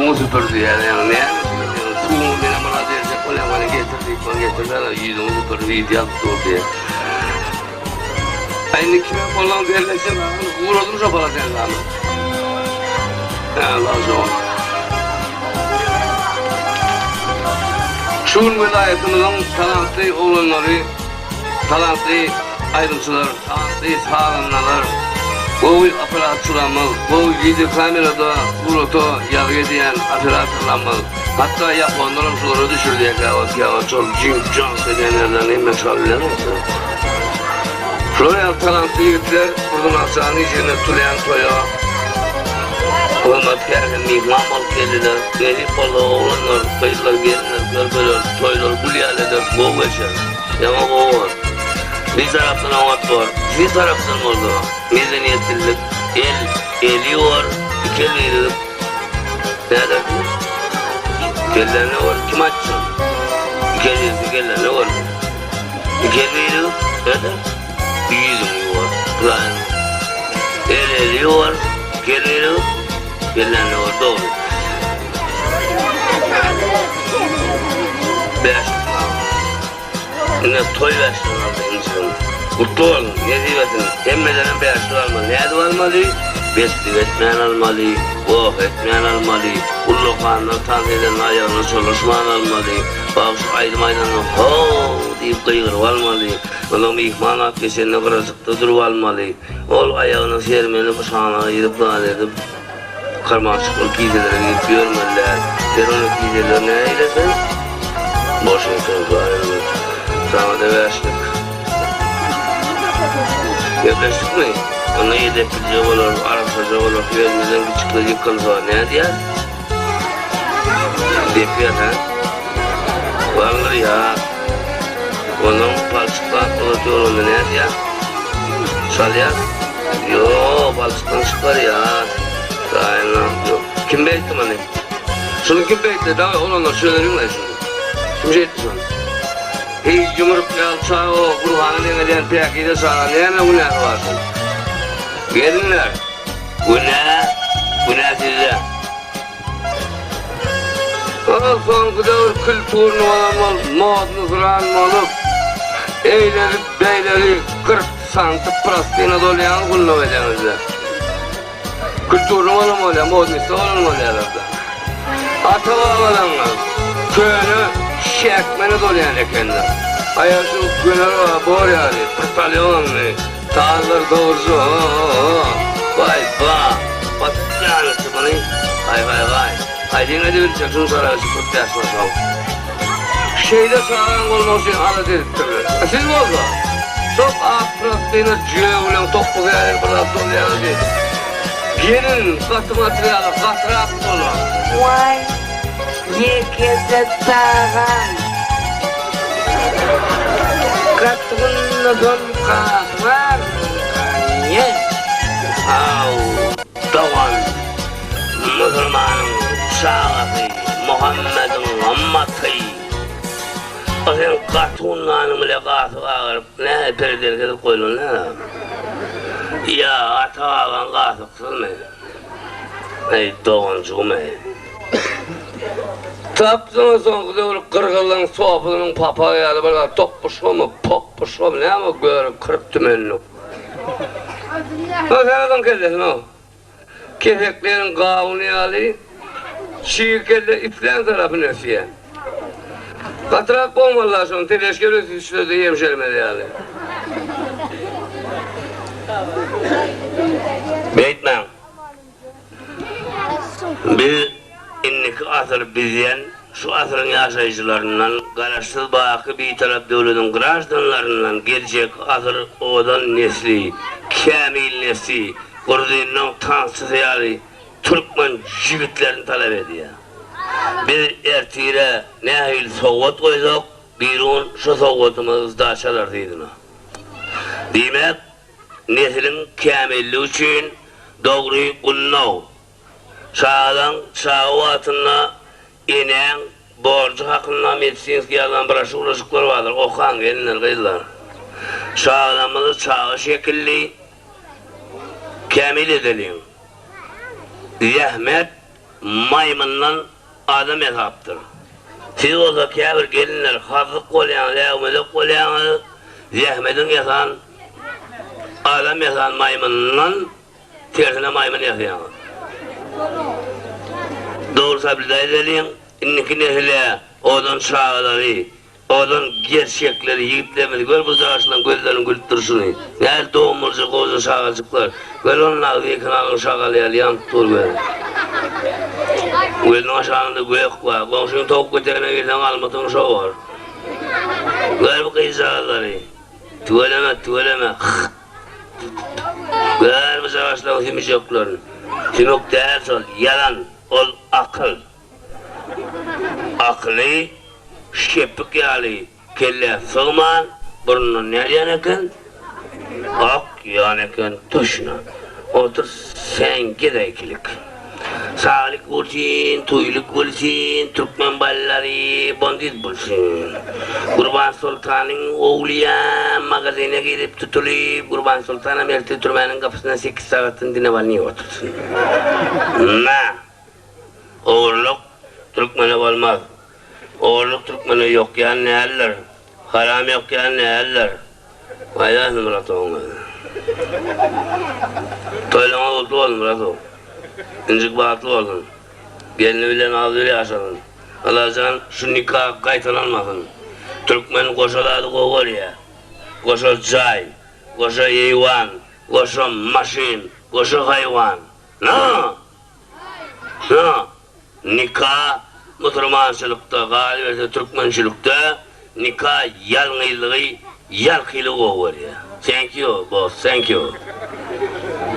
Suğunu süpürdü yani ne? Suğunu benim bana diyecek olan bana getirdiler yüzünü süpürdü ihtiyat tuttu diye. Aynı kime falan derlerse uğradım şapala derler. Allah zor. Şuur vilayetimizin talantlı oğlanları, talantlı ayrımcılar, talantlı sağlamlar, bu aparatçılarımız, bu video kamerada, burada yargı diyen aparatçılarımız, hatta Japonların şuları düşürdüğü kağıt çok cimcan söyleyenlerden meşaleler olsun. Şuraya talantlı yigitler, buradan aşağının içine tulayan toya, olmak yerine mihman ol gelirler, gelip ola oğlanlar, kayıtlar gelirler, görbeler, toylar, bulyaleler, boğ geçer, yama boğ var. Bir taraftan avat var, bir taraftan orada medeniyetlilik, eli var, ikelilik. Ne dersin? İkellerine var, kim açsın? İkellerine var mı? İkellilik, ne der? İyiliği var, kılayın. Eli var, ikelilik, ikellerine var, doğru. Yine toy versiyonu aldı insanın. Mutlu olun, ne diyorsun? Emmeden bir yaşlı almalı. Ne adı almalı? Beslik etmeyen almalı, oh etmeyen almalı, kulluk anlar tanrıdan ayağını çalışmayan almalı, bağış aydın aydanı ho deyip kıyır almalı, onun ihmanat kesenine kırasıkta durup almalı, ol ayağını sermeni kışağına ayırıp dağıl edip, karmaşıklı giydelere gidip görmeliler, teronu giydeler ne eylesin? Boş insan kuarını. Sana da veriştik. Yaklaştık mı? Ona yedekleyecek olur, arasacak olur, gözümüzden küçükle yıkılsa var. Ne diyor? Depiyor ha? Varlar ya. Onun palçıktan kulatuyor onu ne diyor? Çalıyor? Yoo, palçıktan çıkar ya. Aynen yok. Kim bekti bana? Şunu kim bekti? Daha olanlar söylerim lan şunu. Kim şey etti sana? Hey yumruk yalçağı o Burhan'ın deneden pekide sana ne günah varsın? Gelinler. Günah size. Son kadar kültürünü olan modunu kuran olup eyleri beyleri 40 santim prastiğine dolayan kullanım edemezler. Kültürünü olan modunisi olan olaylarda. Atalarlar. Köyünü şekmeni dolayan ekenler. Hayatı günler var, bor yani, pırtalyon ne? Tağlar doğrusu, vay vay, patlıcanlısı bana, vay. Aydın edebilecek, şunu sararışı pırtlaşma sağ ol. Şeyde sağlam olmak için alet ediptirler. Siz mi oldu? Çok akrastığına cüvelen toplu verir, bırak dolayan değil. Gelin katı materyali, katrak dolu. Vay, yekese sağlam. Katrınla dolkaklar kanye. Davan, Müslümanın şahı, Muhammed'in ammatı. O sen katunların mülakatı ağırıp ne perdelik edip koyulun ne? Ya atağın katıksız mı? Ey doğancığım ey. Tapsana son kızı kırgılın soğupunun papayalı böyle topuşma mı popuşma mı ne ama görüp kırıp tümenini. O sen adam kellesin o. Kefeklerin kavunu yalı, şiir kelle iplen tarafını öfüye. Katrak olmalılar son teleşker ötüştürdü yemşelmedi yalı. Beytmen. Biz inniki asır bizyen, şu asırın yaşayıcılarından, garaşsız bakı bir taraf devletin garaştanlarından gelecek asır odan nesli, kamil nesli, kurduğunun tansız yali, Türkmen jibitlerini talep ediyor. Biz ertire nehil soğut koyduk, birun şu soğutumuzda aşalardıydın. Demek, neslin kamilliği için doğruyu kullanıyor. Şahdan şahvatına inen borcu hakkında medisinski yazan broşurlar vardır. Okan gelinler kızlar. Şahdanımızı çağı şekilli kamil edelim. Zahmet maymundan adam etaptır. Siz olsa kâbir gelinler, hazık kolyan, levmelik kolyan, zehmedin yatan, adam yatan maymundan, tersine maymun yatan. Doğrusa bir de edelim, inniki nehile, odan çağları, odan gerçekleri yiyiplemedi. Gör bu savaşından gözlerini gülüp dursun. Her doğumurcu kozu şağacıklar. Gör onun ağzı kanalını şağalayalı yanıp dur gör. Gölün aşağında gök var. Komşunun tavuk götürene girsen almatın şoğu var. Gör bu kıyısağları. Tüveleme. Gör bu savaştan tümüş yokların. Tümük değer sol, yalan, ol akıl. Aklı, şepik yali, kelle sığman, burnun ner yanıken, ak yanıken tuşuna. Otur sen gidekilik. Sağlık bulsun, tuyluk bulsun, Türkmen balları bandit bulsun. Kurban Sultan'ın oğluya magazine gidip tutulup, Kurban Sultan'a Merti Türkmen'in kapısına 8 saatin dinevalini otursun. Ne? Oğurluk Türkmen'e olmaz. Oğurluk Türkmen'e yok yani ne eller? Haram yok yani ne eller? Vayda Murat olmaz. Toylama oldu oğlum Murat ol. İncik bağıtlı oldun. Gelini bilen ağzıyla yaşadın. Allah'ın şu nikah kaytalanmasın. Türkmen koşuladı kovur ya. Koşul çay, koşul yeyvan, koşul maşin, koşul hayvan. No! Nikah Müslümançılıkta, galibiyeti Türkmençilikte nikah yalgıylığı, yalkıylığı kovur ya. Thank you boss, thank you.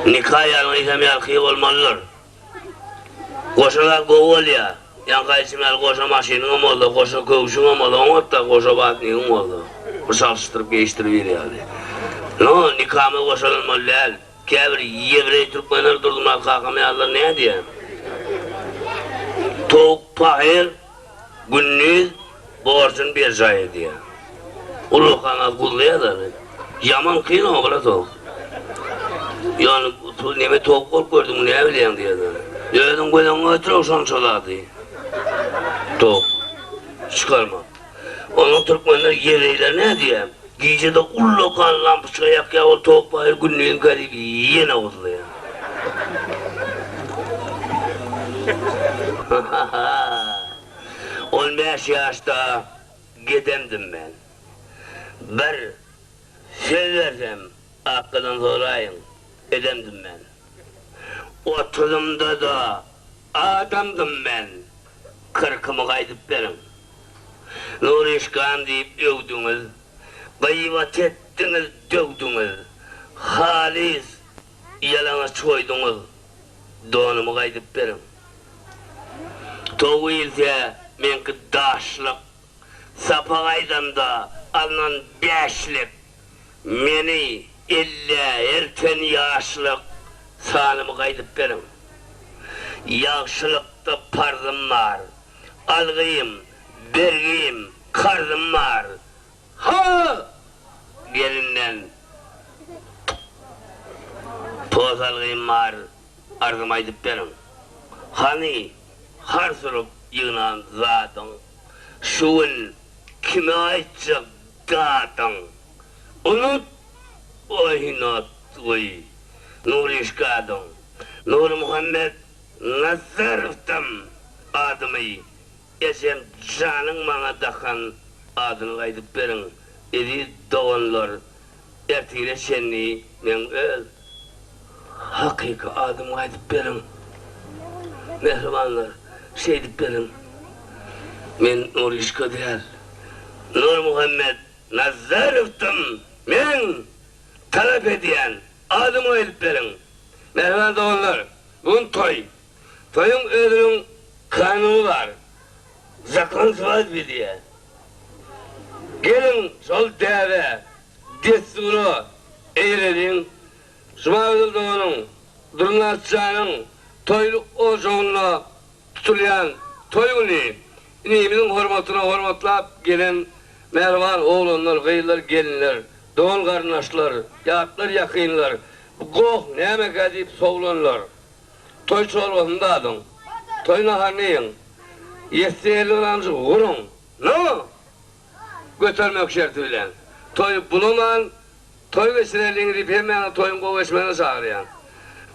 Nikah yalgıysam yalkıyı olmalıdır. Koşalar kovul ya. Yanka isimler koşa maşinin oldu, koşa kövüşün oldu, onu da koşa batninin oldu. Bu çalıştırıp geçtirip yani. No, nikahımı koşalınmalı değil. Kâbir Yevrey Türkmenler durdurmak kalkamayarlar ne diye? Toğuk pahir, günnüz, borcun bir cayı diye. Ulu kanat kulluyalar. Yaman kıyın o bula toğuk. Yani neme toğuk kol gördüm ne bileyim diye. Yöydün koydan ötürü son çoladı. Toğuk. Çıkarma. Onun Türkmenler Yevreyler ne diye? Giyicede ulu kan lampışka yak ya o toğuk pahir günnüzün garibi yine oldu ya. On 15 yaşta gidemdim ben. Bir söz versem hakkından sorayım, edemdim ben. Otuzumda da adamdım ben. Kırkımı kaydıp benim. Nuri İşkan deyip övdünüz, gaybat ettiniz, dövdünüz. Halis yalana çoydunuz, donumu kaydıp benim. Toğu ilse menki daşlık, sapağaydan da alınan 5'lik, meni illa erken yaşlık, sanımı kaydıp benim. Yaşlılıkta parzım var, algıyım, bergiyim, karzım var. Ha! Gelinden toz algıyım var, arzım aydıp benim. Hani har sorup yığınan zatın, şuun kime aitcak datın. Unut oynat oy, Nuri İşkadın, Nuri Muhammed Nazarıf'tım adımı. Esem canın bana dakan adını kaydıp verin. Edi doğanlar, ertiyle senli men öl. Hakika adımı kaydıp verin. Mehribanlar, şey deyip benim. Men Nuri İşka değil. Nur Muhammed Nazarıf'tım. Men talep ediyen adımı edip verin. Mehriban doğanlar, bugün toy. Toyun ödünün kanunu var. Zakon vaaz bir diye. Gelin sol deve, desturu eyledin. Şumaydıl doğanın, Durnatçanın, toyluk oğuzluğuna tutulayan toy günü, inimizin hormatına hormatlap gelen mervan oğlanlar, gıylar, gelinler, doğal karnaşlar, yatlar, yakınlar, goh, ne emek edip soğlanlar. Toy çorbasında adın. toyuna harneyin. Yesteyeli olancı vurun. No? Götürmek şerti bilen. Toy bulunan, toy geçireliğini deyip hemen toyun koveşmeni çağırıyan.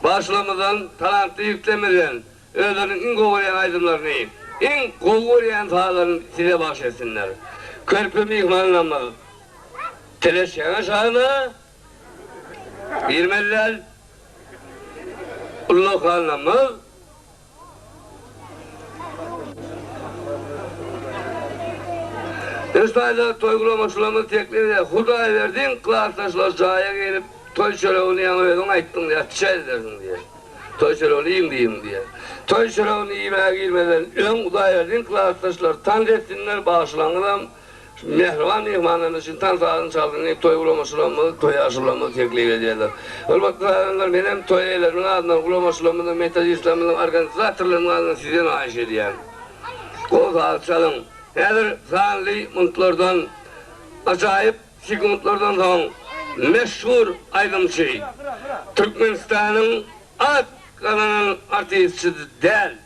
Başlamadan, talantı yüklemeden, öğlerin in kovayan aydınlarını, in kovayan tağların size bahşetsinler. Körpü mihmanlanmalı. Teleşen aşağına, birmeller, ullu kanlamaz. İsmail'de toygulama şulamı tekliğinde Hudaya verdin, kılaktaşlar sahaya gelip toy şöreğini yanı verdin, ayttın diye, çay edersin diye. Toy şöreğini yiyeyim diyeyim diye. Toy şöreğini yemeye girmeden ön Hudaya verdin, kılaktaşlar tan etsinler bağışlanıdan mehriban ihmanlarının için tan sağlığını çaldığını toygulama şulamı, toy aşulamı teklif ediyorlar. Elbette hayvanlar benim toy eylerinin adından kulama şulamının, Metacı İslam'ın organizatörlerinin adından sizden ayış ediyen. Kol sağlık çalın. Nedir sanlı mutlardan, acayip sigmutlardan son meşhur aydımçı. Türkmenistan'ın at kanının artistçisi değil.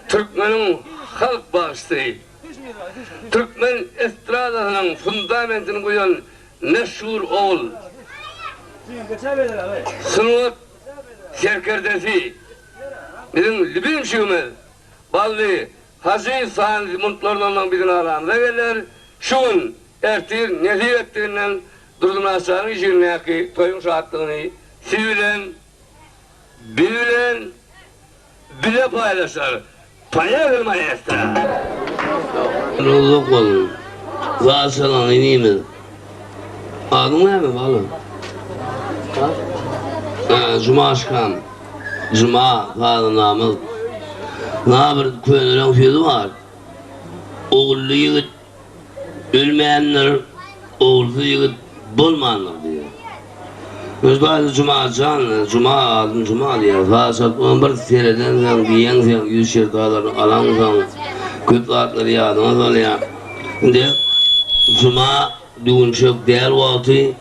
Türkmen'in halk bağışçısı. Türkmen estradasının fundamentini koyan meşhur oğul. Sınıf serkerdesi. Bizim libim şüğümüz. Ballı. Hacı sahanlı mutlarından birinin aramda gelir. Şun ertir, nezir ettiğinden durdun aşağının içine ki toyun şahatlığını sivilen, bilen, bile paylaşır. Paya vermeye ister. Rulluk olun. Vasalan ineyim. Adın ne mi balım? Cuma aşkam. Cuma falan namız. Nabır köyünün sözü var. Oğullu yigit ölmeyenler, oğulsuz yigit bulmanlar diye. Özbağlı Cuma can, Cuma adım Cuma diye. Fasat bir sereden sen, giyen sen, yüz şirtaları alan sen, köp atları yadına oluyor. Şimdi Cuma düğün çok değer vakti.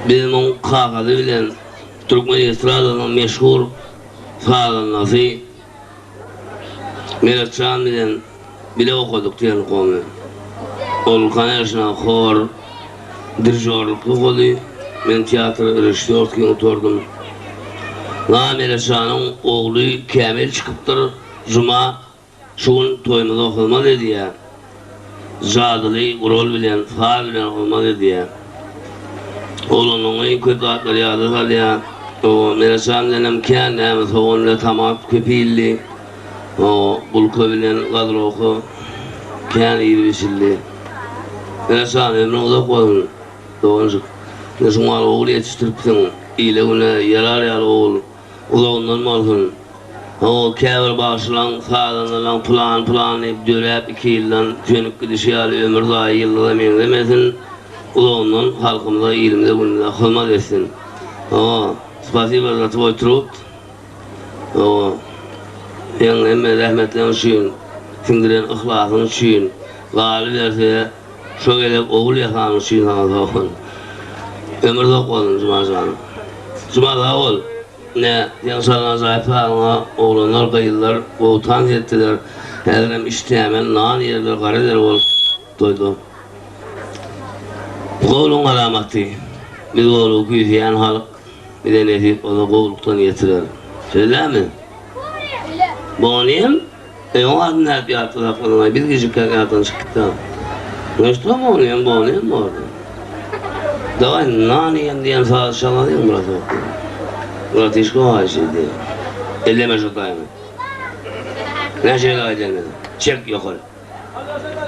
Bizim onun kakadı bilen Türkmen estradanın meşhur sağdan nasıl Meretcan bilen bile okuduk diyen konu. Olkan yaşına khor, dirjorluklu kolu, men tiyatro rejissörlükünü oturdum. Meretcan'ın oğlu Kamil çıkıptır, Cuma şuun toyumda okulmadı diye. Zadılı rol bilen, faal bilen olmadı diye. Oğlunun kötü atları yadılar diye. O Meretcan denem kendime soğunla tamat köpilli. O bulku bilen kadroku kendi iyi biçildi. Meretcan ömrün uzak olun. Doğruncuk. Nesin var oğul yetiştiripsin. İyle güne yarar yar oğul. Uzağından mı olsun? O kevr başlan sağlanılan plan hep dörep 2 yıldan tönük gidişi yali ömür daha yılda menlemesin. Uzağından halkımıza ilimde gününe kılmaz etsin. O spasiba za tvoj trud. O yang emme rahmetlen üçün, sindiren ıhlakın üçün, gali verse şu gelip oğul yakan üçün sana sağın. Ömürde olun Cuma'can. Cuma'da ol. Ne? Yansana zayıflarına oğlanlar kayıllar, oğutan ettiler. Hedrem iştemen, nağın yerler, karider ol. Doydu. Oğlun alamati. Biz oğlu küyüyen halk. Bir de nesip o da kovuluktan getirir. Söyler mi? Boniyim? O adın hep yatıda falan. Biz küçükken yattan çıktık. Nasıl mı boniyim? Boniyim mi orada? Davay naniyem diyen sağa şalanıyor mu burası? Burası hiç kolay şey değil. Elleme şu dayını. Ne şeyle aylanır? Çek yukarı.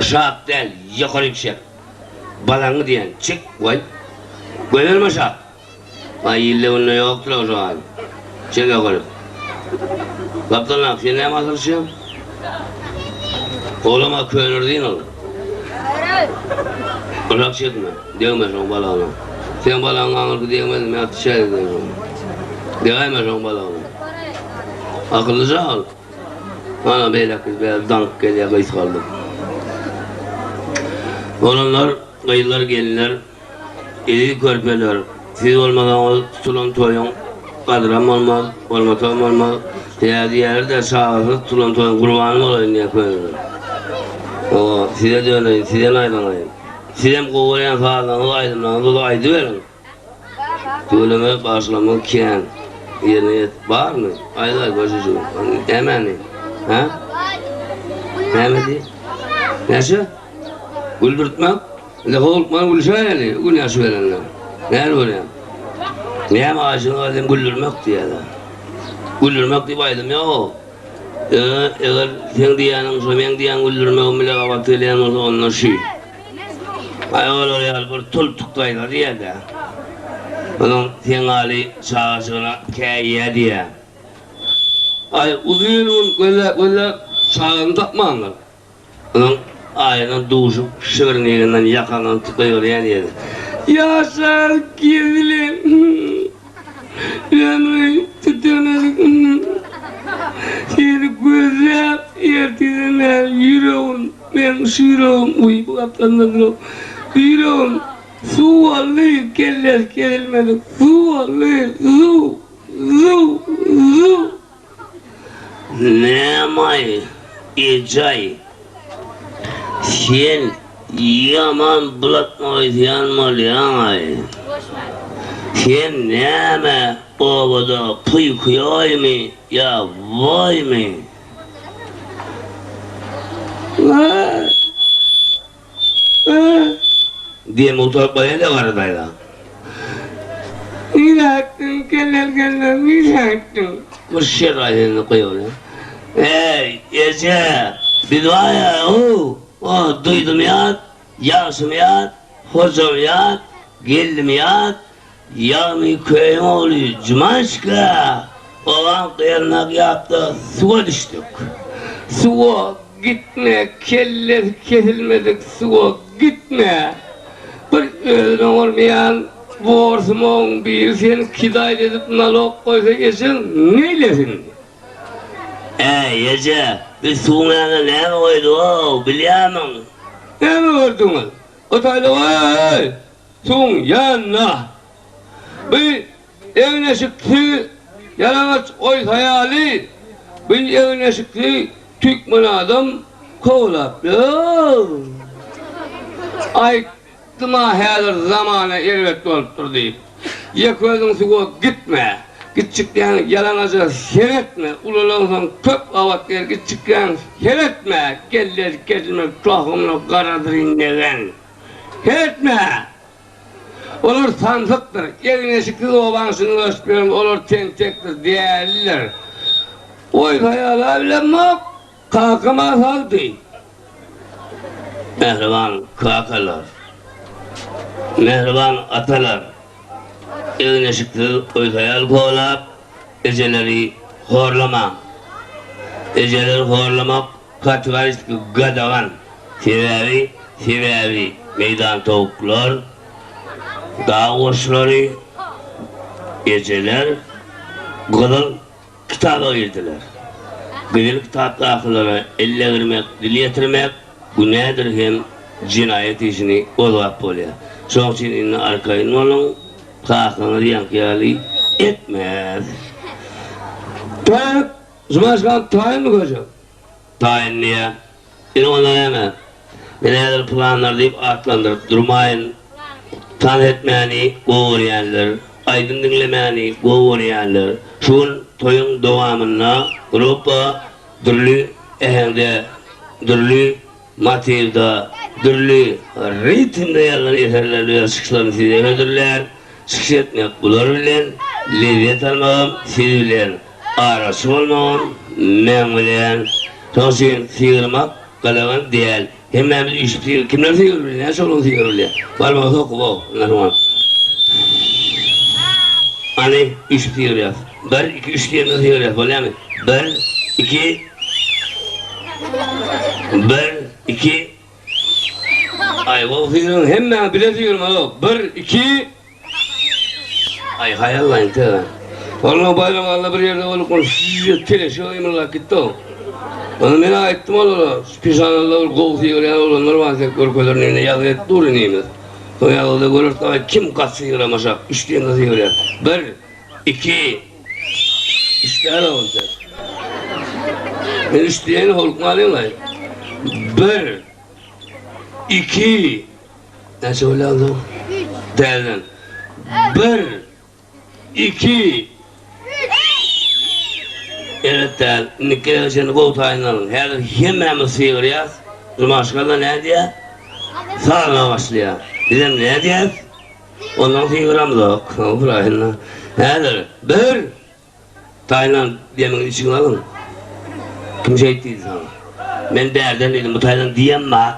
Şap değil, yukarı çek. Balanı diyen çek koy. Koyulma şap. Ay ille onunla yoktur o zaman. Çek yukarı. Kaptanlar, sen ne yapıyorsun? Oğluma köyünür değil oğlum. Bırak çekme, değmez o balağına. Sen balağını anırdı değmedin mi? Atı şey edin o. Değmez o balağına. Akıllıca ol. Ana böyle kız böyle dank geliyor kayıt kaldı. Olanlar, kayıtlar gelinler, eli körpeler. Siz olmadan o tutulan toyun, kadram olmaz, olmatam olmaz. Diğer de sağlıklı tulan kurbanım olayım diye koyuyorlar. O size de öyle, size aydanayım. Size kovalayan sağlıklı aydınlanı dolu aydı verin. Tülümü başlamak kiyen. Yerine var mı? Ayday başıcı. Hemen mi? Ha? Hemen değil. Nasıl? Güldürtmek? Lekolukman gülşöyle, gün yaşı verenler. Neler oluyor? Neyem ağacını adım güldürmek diye de. Güldürmek diye baydım ya o. Eğer sen diyenin, men diyen güldürmek bile kavatı eleyen olsa onlar şey. Ay olur ya, bir tul tuktayla diye de. Onun sen hali sağısına kâyiye diye. Ay uzun böyle sağını takmanlar. Onun ayının doğuşup şırnığından yakandan tıkıyor ya diye. Yaşar kirdilim. Ömrü tutamadık. Seni gözlem ertesinden yüreğim. Ben şu yüreğim. Uy bu kaptandan yüreğim. Su vallahi kelles kerilmedik. Su vallahi su. Ne may ecay. Sen yaman bulatmayız yanmalı yanay. Sen neme ovada pıykıyay mı ya vay mı? Diye motor bayıyla var adayla. İlahtın keller ilahtın. Bu şer ayını koyuyor ya. Hey Ece bir dua ya o duydum ya, yaşım ya, hocam ya, geldim ya, yağmı köyüm oluyor Cumaşka. Olan kıyanak yaptı, suya düştük. Suya gitme, keller kesilmedik, suya gitme. Bir özün olmayan borsumon bir sen kidayet edip nalok koysa geçsin, neylesin? Ey Ece, bir suyun yanına ne koydu o, biliyor musun? Ne mi gördünüz? O tayla vay, suyun yanına. Bir evine çıktı, yaramaz oy hayali, bir evine çıktı, Türkmen adam kovulaptı. Aytıma her zamana elbette olup durdu. Yakıyordun suya gitme. Gitçikten yalanacak seyretme, ululansan köp avat gel gitçikten seyretme, geller gezme, tohumlu karadır indegen. Seyretme! Olur sandıktır, yerine çıktı obansını gösteriyorum, olur tentektir, değerliler. Oy hayal evlenmek, kalkama saldı. Mehriban kakalar, mehriban atalar. Evine çıktı, oy-hayal kovalap, eceleri horlama. Eceleri horlamak, katıgarist gadavan. Sebebi, meydan tavuklar, dağ kuşları, eceler, gıdıl kitaba girdiler. Gıdıl kitapta akıllara elle girmek, dil yetirmek, bu nedir hem cinayet işini olap oluyor. Son için arkayın olun, kalkını yankıyali etmez. Tayin, Cumaşkan tayin mi koyacak? Tayin niye? Yine ondan hemen. Neler planlar deyip atlandırıp durmayın. Tan etmeyeni kovurayanlar, aydın dinlemeyeni kovurayanlar. Şun toyun devamına grupa dürlü ehende, dürlü motivda, dürlü ritimde yerler eserlerle çıkışlarını size ödürler. Çıkış etmek bular bilen, lezzet almağım siz bilen, arası olmağım men bilen. Sonuçta sıyırmak kalagan değil. Hemen biz işitiyor, kimler sıyır bilen, ne sorun sıyır bilen. Var mı oku bu, nasıl hani işitiyor ya. 1, 2, 3 diye nasıl sıyır ya, böyle mi? 1, 2, 1, 2. Ay o sıyırın hemen bile sıyırma o. 1, 2. Ay hayallayın te. Vallahi bayram Allah bir yerde olup konuşuyor, teleşi oyunlar gitti o. Onu mena ettim oğlum. Pişanlarla gol sıyır ya oğlum. Normal sektör köylerin evine yazı et durun neyimiz. O yazıda görürse kim kaç sıyır amaşa. 3 diye nasıl sıyır ya. 1, 2. İşte öyle olacak. Ben isteyeni holkma alıyorlar. 1, 2, ne söyledi? Derden. 1, 2, evet der. Nikkele seni koltayını alın. Her hemen sıyır yaz. Cumaşkada ne diye? Sağına başlıyor. Dedim ne diye? Ondan sıyıram da yok. Burayla. Nedir? 1, Tayland diyemin için alın. Kim şey ettiydi sana? Ben derden dedim, bu Tayland diyem bak.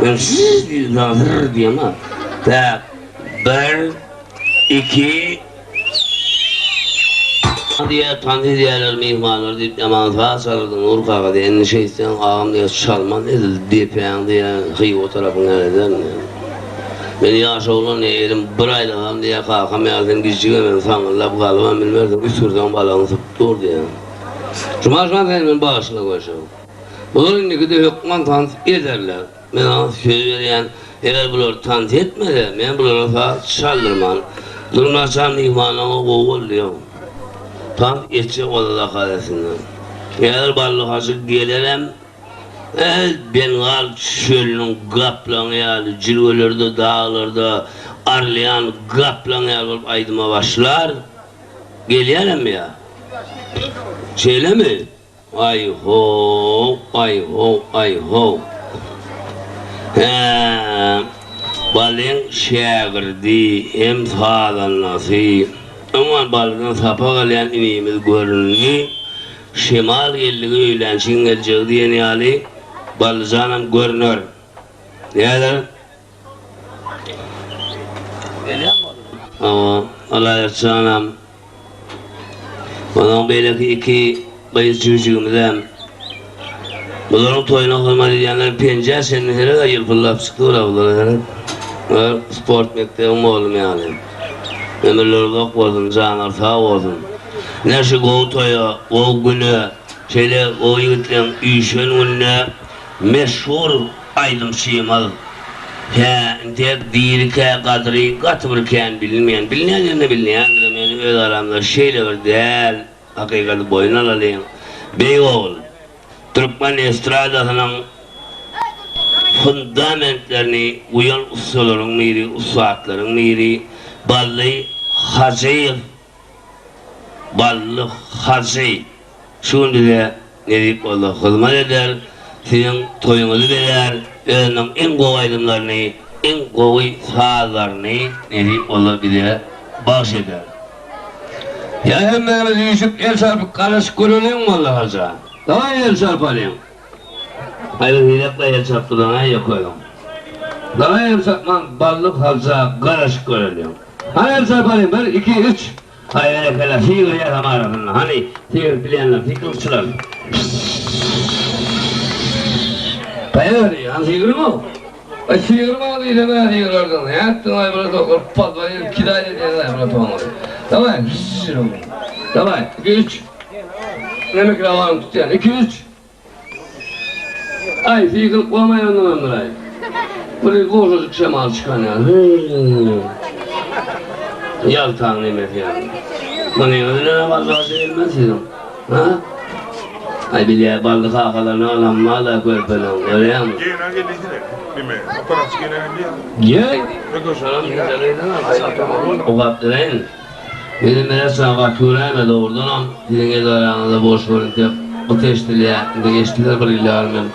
Ben şşş dedim sana, hırr diyem bak. Tak, 1, 2, diye tanrı diyerler mihmanlar deyip emanet sarıldım Urka'ya diye endişe isteyen ağam diye çalman edildi depen diye hıyı o tarafın nereden beni yaş oğlan eğerim bir aylığa diye kalkamayalım gizciğime sanırla bu kalıma bilmerdim üstürden balağını dur diye Cumaşman ben bağışına koşuyorum bunun indiki de hükman tanıt ederler ben ona söyleyen eğer bunları tanıt etmedi ben bunları çaldırman durmaçan ihmanama oğul diyorum tam etçi olala kalesinden. Eğer ballı hazır gelirim, Bengal çölünün kaplanı yani cilvelerde, dağlarda arlayan kaplanı yani aydıma başlar. Gelirim ya. Şeyle mi? Ay ho, ay ho, ay ho. Balın şeğirdi, hem sağdan nasip. Aman balıdan sapa galayan inimiz görünüyor. Şimal geldiği öğlençin geleceği diye nihali balıcanım görünür. Nedir? Ama Allah yarçanam. Onun belki iki bayız çocuğumuzdan. Bunların toyuna hırma diyenler pencere senin herhalde yılpırlap çıktı oraları. Sport mektebim oğlum yani. Ömürleri yok oldun, canlar sağ oldun. Neresi o toya, o günü, şeyle o yigitlerin işin önüne meşhur aydım şeymal. Tek dirike kadri katılırken bilmeyen, bilmeyen ne bilmeyen, yani öz aramda şeyle bir değer, hakikati boyun alalım. Beyoğlu, Türkmen estradasının fundamentlerini, uyan ustaların miri, ustaatların miri, ballı hazır, ballı hazır. Şimdi de ne deyip Allah hizmet eder, senin toyunuzu verir, önüm en kovu aydınlarını, en kovu sağlarını ne deyip Allah bize bahşeder. Ya hemen düşüp el çarpıp karış görünüyor mu Allah hazır? Daha el çarpalım. Hayır hilekle el çarptıdan yok oğlum. Daha el çarpman ballık hazır, karış görünüyor. Hani el çarpalım, 1, 2, 3. Hayır efendim, fiil ya zamanında. Hani fiil bilenler, fikirçiler. Hayır ya, fiil mi o? Fiil mi o değil mi? Fiil oradan. Yattın ay burada okur, patlayın, kidayla diye ay burada olmadı. Tamam, tamam, 2, 3. Ne mikrofonum tutuyor? 2, 3. Ay fiil koymayın ondan burayı. Burayı koşacak şemal çıkan ya. Yaltan nimet ya. Bunun önüne vallahi değilmezsin. Ha? Ay bile balık ağalarını alanma da görpelen. Öyle mi? Gene gelişine. Dime. Aparat gene diye. Gel. O kaptırayın. Benim mesela vakıurayım da oradan on. Dilin aranızda boş verin diye. Bu teştiliğe de geçtiler bir ilermem.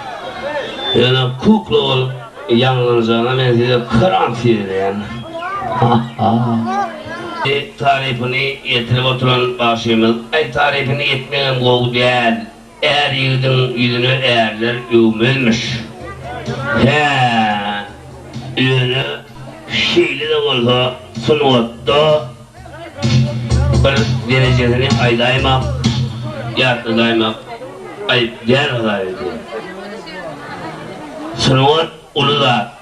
Yani kukla olup yanılacağına ben size karanfil yani. Ha ha. Tarifini getirip oturan başımız, tarifini etmeyen kol değil. Eğer yiğidin yüzünü eğerler, övmezmiş. Yüzünü şeyli de olsa, sunuatta bir derecesini aydaymak, yartıdaymak, diğer kadar ediyor. Sunuat ulular.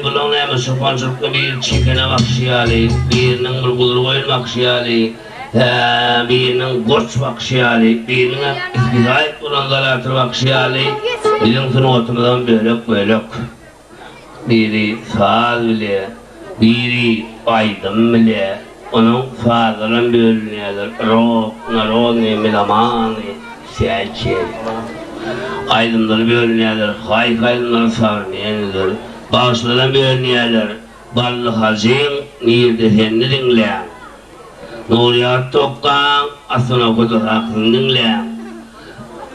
Bunun hem şapancılıkta bir çekene bakşiyali, birinin bulgur koyun bakşiyali, birinin koç bakşiyali, birinin izgizayet olanlar bakşiyali, birinin sunuatından bölük. Biri sağ bile, biri aydın bile, onun sağların bölünüyorlar, roğ, naroni, milamani, selçi. Aydınları bölünüyorlar, hayk aydınları savruluyorlar, bağışlanan bölünüyorlar. Ballı hazin, nirde senni dinleyen. Nuriyat tokkan, asına kutu hakkını dinleyen.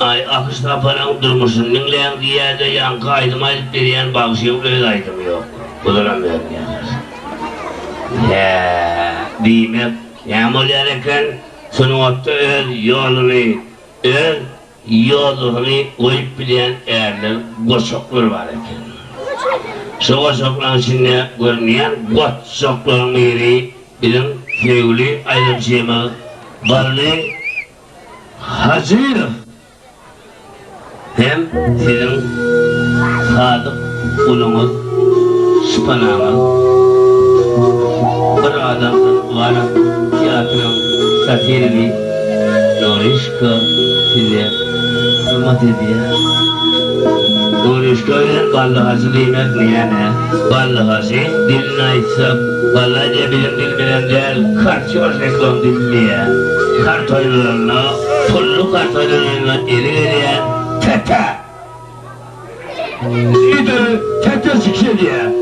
Ay akış taparan durmuşsun dinleyen diye de yankı aydım ayıp biriyen bağışıyım öyle aydım yok. Kuduran bölünüyorlar. Demek, yağmur yerken sunuatta yolunu koyup bilen erler, koçoklar var eken. Şu koçokların içinde görünen koçokların biri bilen sevgili ayrımcıyımı Barlı Hacı'ydı. Hem sizin sadık kulunuz, şıpanağınız, bir adamın varım tiyatronun satirli Norişka size hürmet ediyor. Norişka ile Ballıhası demek neyene? Ballıhası dilini açsak Ballıhası bilim bilmeden değil kartıyor reklam dinleye. Kart oyunlarına, pullu kart oyunlarına eli veriyen tete. İyi tete çıkıyor diye.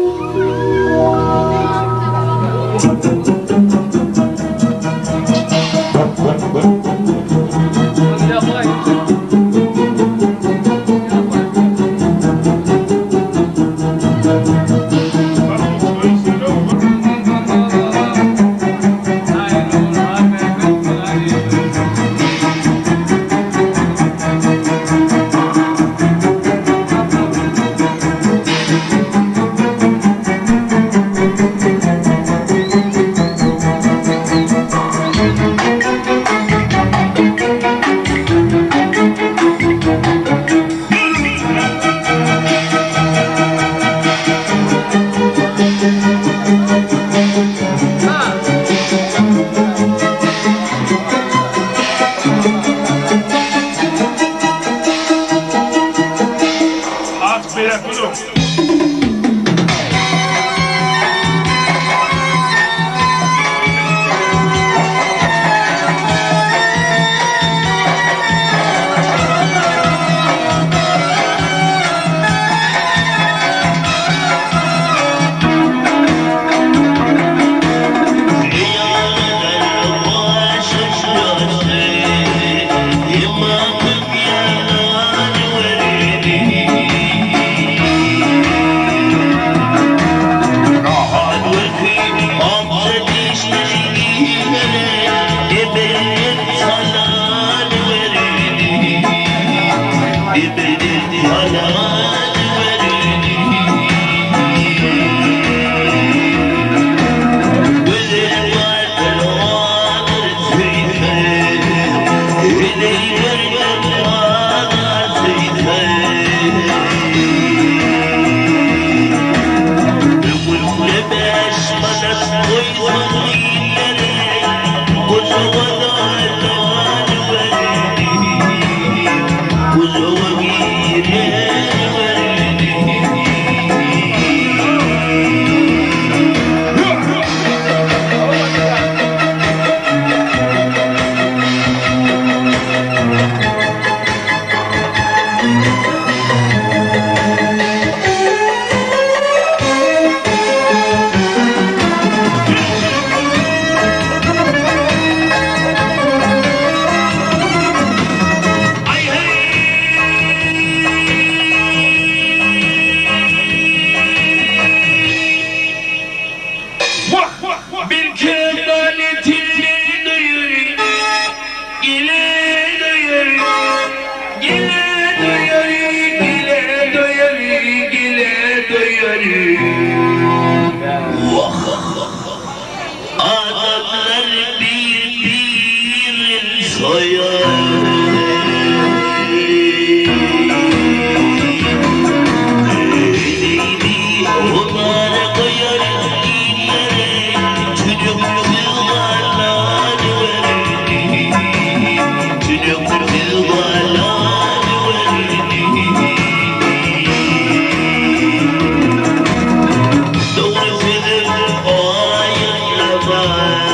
Doğru senin o ayın yaban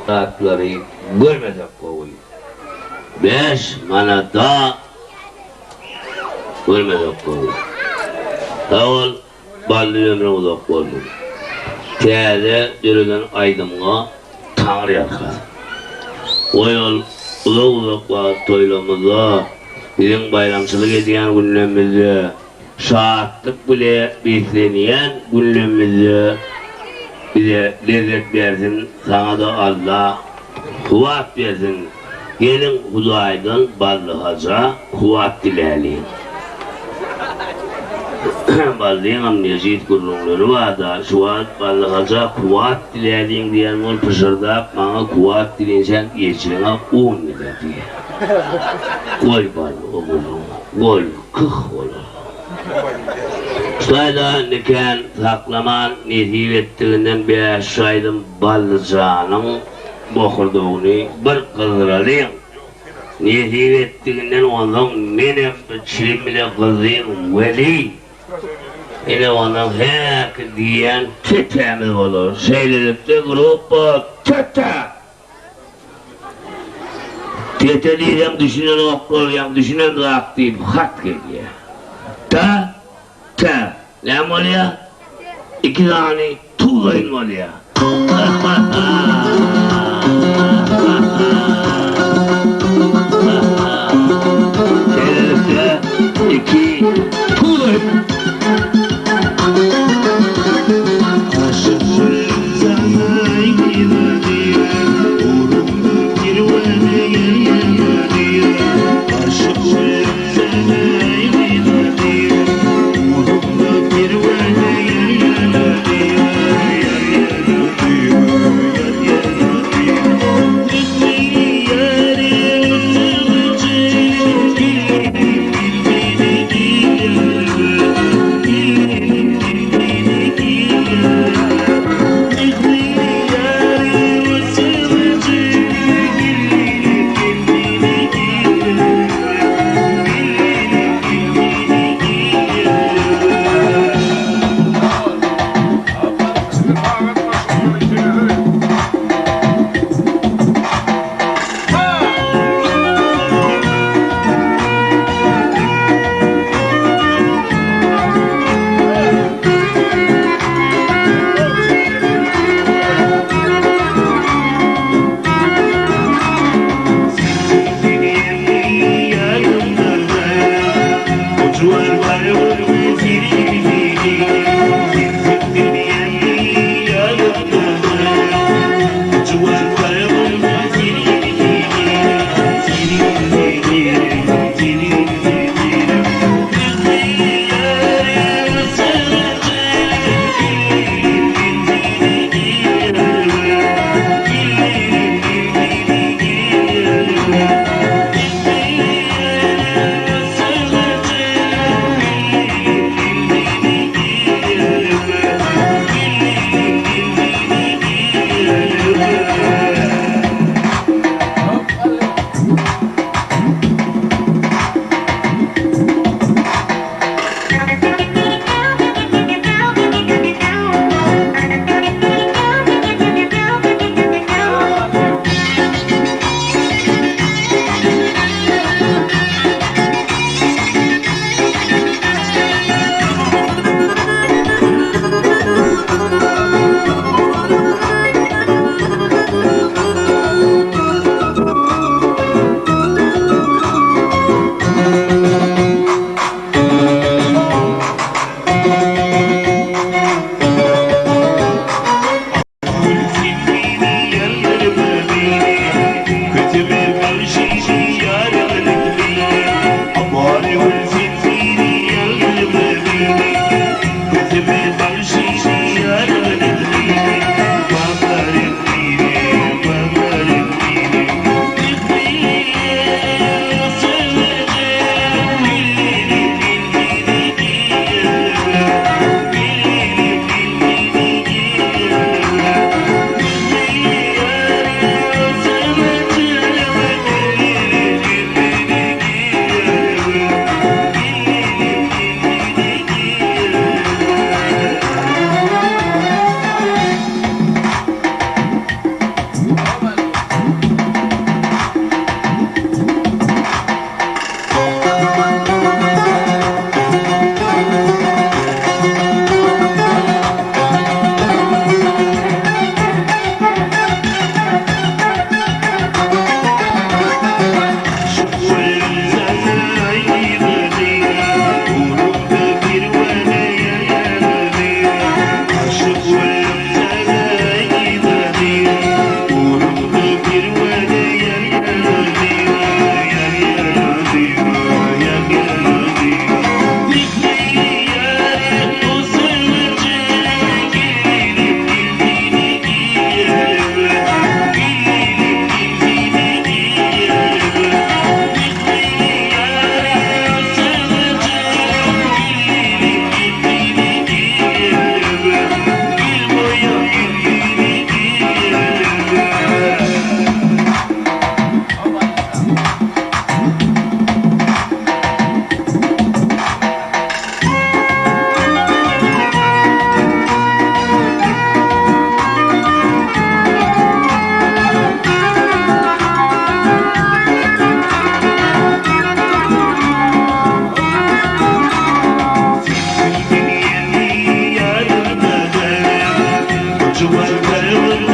Atları görmedek kovuy. 5 manata görmedek kovuy. Tavul ballı ömrü uzak oldu. Tiyade dürüden aydımga tanrı yakar. O yol uzak toylamızda bizim bayramçılık ediyen günlerimizi şahatlık bile besleneyen günlerimizi bize lezzet versin, sana da Allah kuvvet versin. Gelin Huday'dan ballıhaca kuvvet dileyelim. Baldığın amniyacit kurulunları var da şu an ballıhaca kuvvet dileyelim diyen ol pışırda bana kuvvet dileyecek geçirene 10 lira diye. Gol ballı olur, gol kıh olur. Şayda niken saklaman nesip ettiğinden 5 aydım ballıcanın bokurduğunu bir kızdıralım. Nesip ettiğinden ondan menem çilim bile kızdığım veli. Yine ondan hek diyen tütemiz olur. Şeyledip de grupa tüte. Tüte diyeceğim düşünen okuyacağım, düşünen de aktif hat geliyor. Ta. Ne oluyor? 2 tane tuğlayın oluyor. Şeylerinde 2 tuğlayın. yürü.